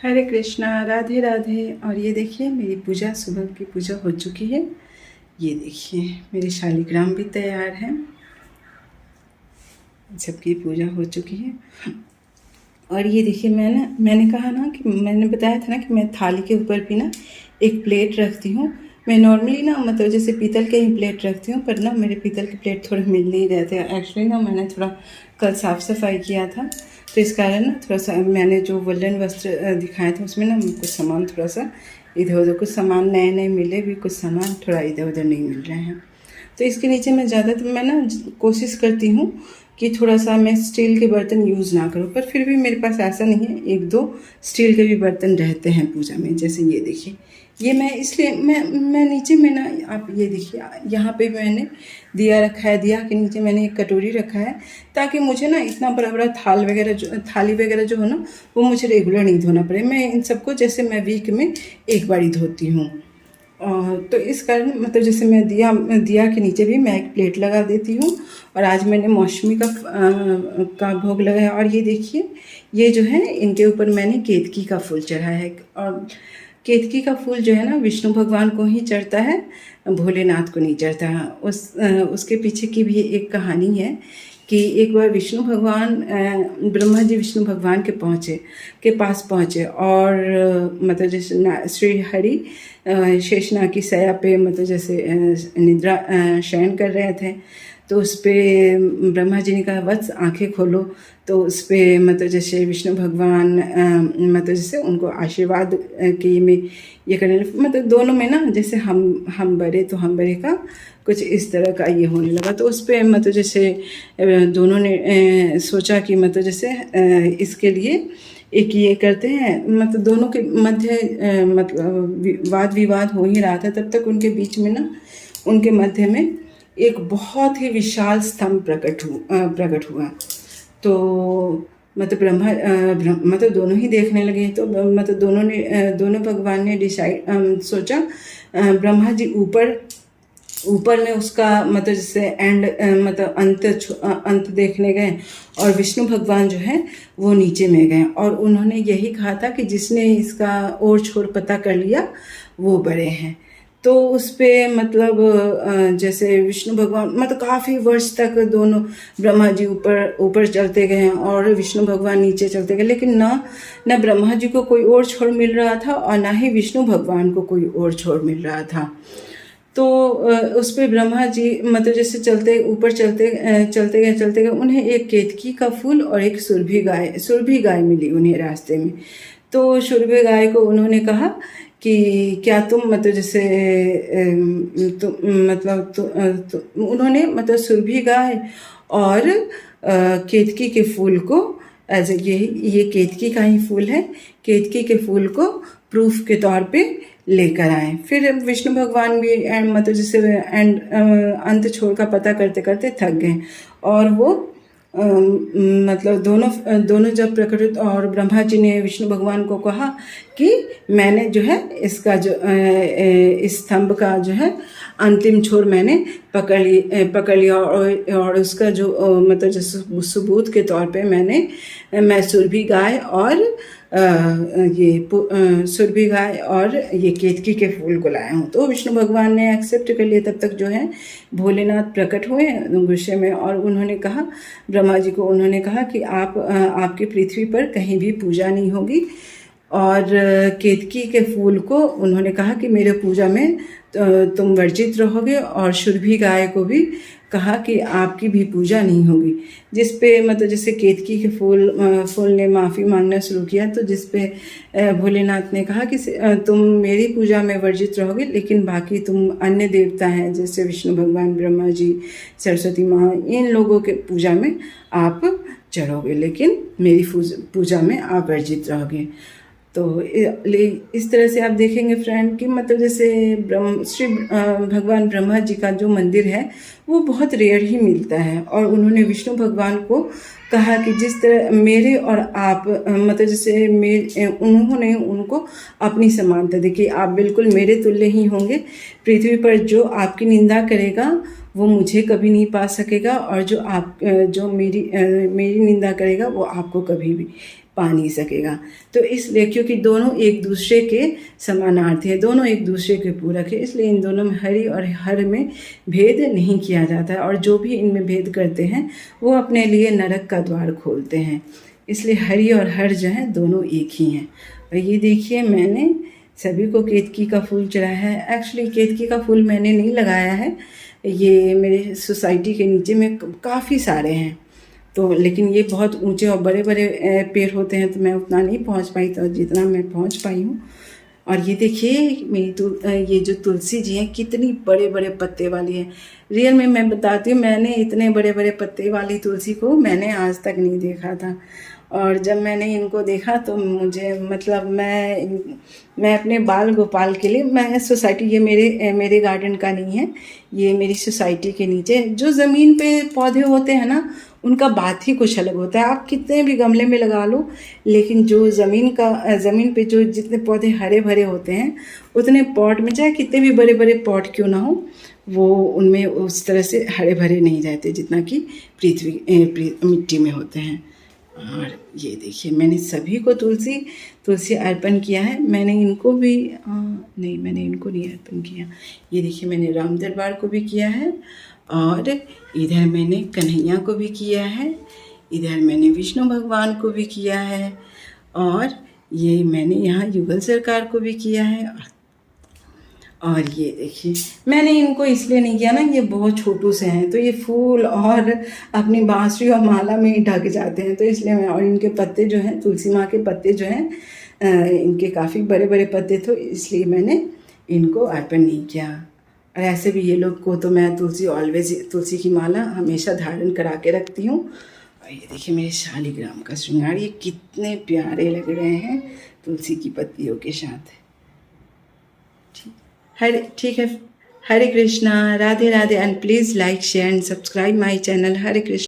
हरे कृष्णा, राधे राधे। और ये देखिए मेरी पूजा, सुबह की पूजा हो चुकी है। ये देखिए मेरे शालिग्राम भी तैयार हैं, सबकी पूजा हो चुकी है। और ये देखिए मैंने कहा ना कि मैंने बताया था ना कि मैं थाली के ऊपर भी ना एक प्लेट रखती हूँ। मैं नॉर्मली ना मतलब जैसे पीतल के ही प्लेट रखती हूँ, पर ना मेरे पीतल के प्लेट थोड़े मिल नहीं रहे थे। एक्चुअली ना मैंने थोड़ा कल साफ़ सफाई किया था, तो इस कारण ना थोड़ा सा मैंने जो वुलन वस्त्र दिखाए थे उसमें ना कुछ सामान थोड़ा सा इधर उधर, कुछ सामान नए नए मिले भी, कुछ सामान थोड़ा इधर उधर नहीं मिल रहे हैं। तो इसके नीचे मैं ना कोशिश करती हूँ कि थोड़ा सा मैं स्टील के बर्तन यूज़ ना करूँ, पर फिर भी मेरे पास ऐसा नहीं है, एक दो स्टील के भी बर्तन रहते हैं पूजा में। जैसे ये देखिए, ये मैं इसलिए मैं नीचे में ना, आप ये देखिए यहाँ पे मैंने दिया रखा है। दिया के नीचे मैंने एक कटोरी रखा है, ताकि मुझे ना इतना बड़ा बड़ा थाली वगैरह जो हो ना, वो मुझे रेगुलर नहीं धोना पड़े। मैं इन सबको जैसे मैं वीक में एक बार ही धोती हूँ। तो इस कारण मतलब जैसे मैं दिया के नीचे भी मैं एक प्लेट लगा देती हूँ। और आज मैंने मौसमी का भोग लगाया। और ये देखिए, ये जो है इनके ऊपर मैंने केतकी का फूल चढ़ाया है। और केतकी का फूल जो है ना विष्णु भगवान को ही चढ़ता है, भोलेनाथ को नहीं चढ़ता। उसके पीछे की भी एक कहानी है कि एक बार विष्णु भगवान ब्रह्मा जी विष्णु भगवान के पास पहुँचे और मतलब जैसे श्री हरि शेषनाग की सया पे मतलब जैसे निद्रा शयन कर रहे थे। तो उस पर ब्रह्मा जी ने कहा वत्स आंखें खोलो। तो उस पर मतलब जैसे विष्णु भगवान मतलब जैसे उनको आशीर्वाद कि मैं ये करने, मतलब दोनों में ना जैसे हम बड़े तो हम बड़े का कुछ इस तरह का ये होने लगा। तो उस पर मतलब जैसे दोनों ने सोचा कि मतलब जैसे इसके लिए एक ये करते हैं, मतलब दोनों के मध्य मतलब वाद विवाद हो ही रहा था। तब तक उनके बीच में ना उनके मध्य में एक बहुत ही विशाल स्तंभ प्रकट हुआ। तो मतलब मतलब दोनों ही देखने लगे। तो मतलब दोनों भगवान ने सोचा, ब्रह्मा जी ऊपर में उसका मतलब जैसे मतलब अंत देखने गए, और विष्णु भगवान जो है वो नीचे में गए। और उन्होंने यही कहा था कि जिसने इसका ओर छोर पता कर लिया वो बड़े हैं। तो उस पर मतलब जैसे विष्णु भगवान मतलब काफ़ी वर्ष तक दोनों ब्रह्मा जी ऊपर चलते गए और विष्णु भगवान नीचे चलते गए, लेकिन न ब्रह्मा जी को कोई और छोर मिल रहा था और ना ही विष्णु भगवान को कोई और छोर मिल रहा था। तो उस पर ब्रह्मा जी मतलब जैसे चलते गए उन्हें एक केतकी का फूल और एक सुरभि गाय मिली उन्हें रास्ते में। तो सुरभि गाय को उन्होंने कहा कि क्या तुम मतलब जैसे उन्होंने मतलब सुरभि गाय और केतकी के फूल को एज ये केतकी का ही फूल है, केतकी के फूल को प्रूफ के तौर पे लेकर आए। फिर विष्णु भगवान भी मतलब जैसे अंत छोर का पता करते करते थक गए, और वो मतलब दोनों जब प्रकट, और ब्रह्मा जी ने विष्णु भगवान को कहा कि मैंने जो है इसका जो इस स्तंभ का जो है अंतिम छोर मैंने पकड़ लिया, और उसका जो मतलब जैसे सबूत के तौर पे मैं सुरभि गाय और सुरभि गाय और ये केतकी के फूल को लाया हूँ। तो विष्णु भगवान ने एक्सेप्ट कर लिया। तब तक जो है भोलेनाथ प्रकट हुए गुस्से में, और उन्होंने कहा ब्रह्मा जी को, उन्होंने कहा कि आपकी पृथ्वी पर कहीं भी पूजा नहीं होगी। और केतकी के फूल को उन्होंने कहा कि मेरे पूजा में तुम वर्जित रहोगे, और सुरभि गाय को भी कहा कि आपकी भी पूजा नहीं होगी। जिस पे मतलब जैसे केतकी के फूल ने माफ़ी मांगना शुरू किया, तो जिस पे भोलेनाथ ने कहा कि तुम मेरी पूजा में वर्जित रहोगे, लेकिन बाकी तुम अन्य देवता हैं जैसे विष्णु भगवान, ब्रह्मा जी, सरस्वती माँ, इन लोगों के पूजा में आप चढ़ोगे, लेकिन मेरी पूजा में आप वर्जित रहोगे। तो इस तरह से आप देखेंगे फ्रेंड कि मतलब जैसे श्री भगवान ब्रह्मा जी का जो मंदिर है वो बहुत रेयर ही मिलता है। और उन्होंने विष्णु भगवान को कहा कि जिस तरह मेरे और आप मतलब जैसे उन्होंने उनको अपनी समानता दी कि आप बिल्कुल मेरे तुल्य ही होंगे। पृथ्वी पर जो आपकी निंदा करेगा वो मुझे कभी नहीं पा सकेगा, और जो मेरी निंदा करेगा वो आपको कभी भी पा नहीं सकेगा। तो इसलिए क्योंकि दोनों एक दूसरे के समानार्थी हैं, दोनों एक दूसरे के पूरक है, इसलिए इन दोनों में हरि और हर में भेद नहीं किया जाता है। और जो भी इनमें भेद करते हैं वो अपने लिए नरक का द्वार खोलते हैं। इसलिए हरि और हर जो है दोनों एक ही हैं। और ये देखिए मैंने सभी को केतकी का फूल चढ़ाया है। एक्चुअली केतकी का फूल मैंने नहीं लगाया है, ये मेरे सोसाइटी के नीचे में काफ़ी सारे हैं, तो लेकिन ये बहुत ऊंचे और बड़े बड़े पेड़ होते हैं, तो मैं उतना नहीं पहुंच पाई, तो जितना मैं पहुंच पाई हूँ। और ये देखिए मेरी ये जो तुलसी जी हैं कितनी बड़े बड़े पत्ते वाली है। रियल में मैं बताती हूँ, मैंने इतने बड़े बड़े पत्ते वाली तुलसी को मैंने आज तक नहीं देखा था। और जब मैंने इनको देखा तो मुझे मतलब मैं अपने बाल गोपाल के लिए, मैं सोसाइटी, ये मेरे गार्डन का नहीं है, ये मेरी सोसाइटी के नीचे जो ज़मीन पे पौधे होते हैं ना, उनका बात ही कुछ अलग होता है। आप कितने भी गमले में लगा लो, लेकिन जो ज़मीन पे जो जितने पौधे हरे भरे होते हैं, उतने पॉट में चाहे कितने भी बड़े बड़े पॉट क्यों ना हो, वो उनमें उस तरह से हरे भरे नहीं रहते जितना कि मिट्टी में होते हैं। और ये देखिए मैंने सभी को तुलसी अर्पण किया है। मैंने इनको भी नहीं, मैंने इनको नहीं अर्पण किया। ये देखिए मैंने राम दरबार को भी किया है, और इधर मैंने कन्हैया को भी किया है, इधर मैंने विष्णु भगवान को भी किया है, और ये मैंने यहाँ युगल सरकार को भी किया है। और ये देखिए मैंने इनको इसलिए नहीं किया ना, ये बहुत छोटू से हैं, तो ये फूल और अपनी बांसुरी और माला में ही ढक जाते हैं, तो इसलिए मैं, और इनके पत्ते जो हैं, तुलसी माँ के पत्ते जो हैं इनके काफ़ी बड़े बड़े पत्ते, तो इसलिए मैंने इनको अर्पण नहीं किया। और ऐसे भी ये लोग को तो मैं तुलसी की माला हमेशा धारण करा के रखती हूँ। और ये देखिए मेरे शालिग्राम का श्रृंगार, ये कितने प्यारे लग रहे हैं तुलसी की पत्तियों के साथ। ठीक है, Hare Krishna, Radhe Radhe, and please like share and subscribe my channel. Hare Krishna.